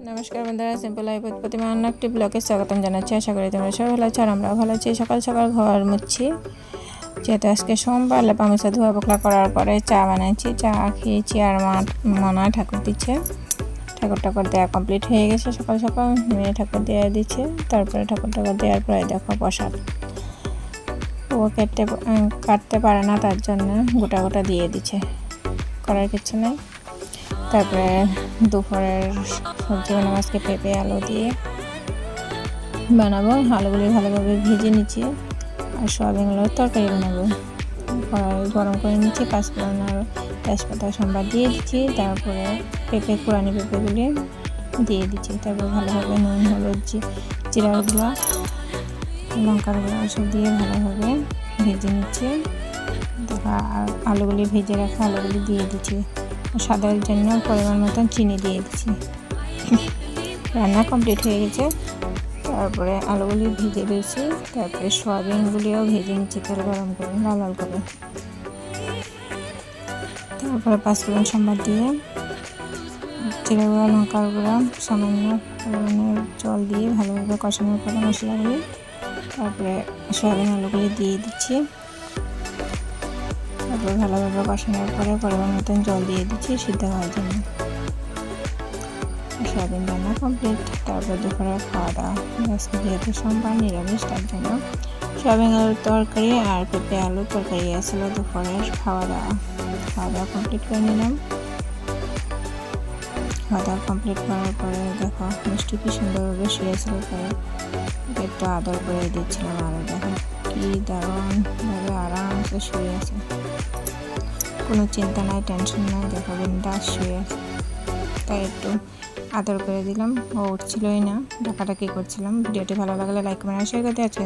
নমস্কার বন্ধুরা, simple life প্রতিমা অন্য একটি ব্লগে স্বাগতম জানাচ্ছি। আশা করি তোমরা সবাই ভালো আছো আর আমরাও ভালো আছি। সকাল সকাল ঘর মুছছি, যেহেতু আজকে সোমবার। লেপা মোছা ধোয়া পোখলা করার পরে চা বানাচ্ছি, চা খেয়েছি। আর মনা ঠাকুর দিচ্ছে, ঠাকুর দেওয়া কমপ্লিট হয়ে গেছে। সকাল সকাল মেয়ে ঠাকুর দেওয়া দিচ্ছে, তারপরে ঠাকুর দেওয়ার পরে দেখো প্রসাদ। ও কাটতে পারে না, তার জন্য গোটা গোটা দিয়ে দিচ্ছে, করার কিছু নেই। তারপরে দুপুরের সবজি বানাবো, আজকে পেঁপে আলু দিয়ে বানাবো। আলুগুলি ভালোভাবে ভেজে নিচ্ছি আর সোয়াবিনগুলোর তরকারি বানাবো। কড়াই গরম করে নিচ্ছি, পাঁচফোড়ন আর তেজপাতা সম্বাদ দিয়ে দিচ্ছি। তারপরে কোরানি পেঁপেগুলি দিয়ে দিচ্ছি। তারপর ভালোভাবে নুন, হলুদ, জিরা গুঁড়া, লঙ্কার গুঁড়া সব দিয়ে ভালোভাবে ভেজে নিচ্ছি। দেখো আলুগুলি ভেজে রাখা আলুগুলি দিয়ে দিচ্ছি। স্বাদের জন্য পরিমাণ মতন চিনি দিয়ে দিচ্ছি। রান্না কমপ্লিট হয়ে গেছে। তারপরে আলুগুলি ভেজে দিয়েছি, তারপরে সোয়াবিনগুলিও ভেজে নিচ্ছি তেল গরম করে লাল লাল করে। তারপরে পাঁচফোড়ন সম্বাদ দিয়ে জিরা গুঁড়া, লঙ্কার গুঁড়া, সামান্য পরিমাণের জল দিয়ে ভালোভাবে কষানোর পরে মশলাগুলি, তারপরে সোয়াবিন আলুগুলি দিয়ে দিচ্ছি। তারপর ভালোভাবে কষানোর পরে পরিমাণ মতন জল দিয়ে দিচ্ছি সিদ্ধ হওয়ার জন্য। সোয়াবিন রান্না কমপ্লিট। তারপর দুপুরে খাওয়া দাওয়া, আজকে যেহেতু সোমবার নিরামিষ, তার জন্য সোয়াবিন আলুর তরকারি আর পেঁপে আলুর তরকারি আসছিল দুপুরের খাওয়া দাওয়া কমপ্লিট করে নিলাম। খাওয়া দাওয়া কমপ্লিট করার পরে দেখো মিষ্টি কি সুন্দরভাবে শুয়েছিল, পরে একটু আদর করে দিচ্ছিলাম। আরও দেখো কি দারুণভাবে আরামসে শুয়ে আছে, কোনো চিন্তা নাই, টেনশন নাই। দেখো বিন্দাস শুয়ে আছে, তাই একটু আদর করে দিলাম। ও উঠছিলই না, ডাকাডাকি করছিলাম। ভিডিওটি ভালো লাগলে লাইক কমেন্ট শেয়ার করতে। আজকে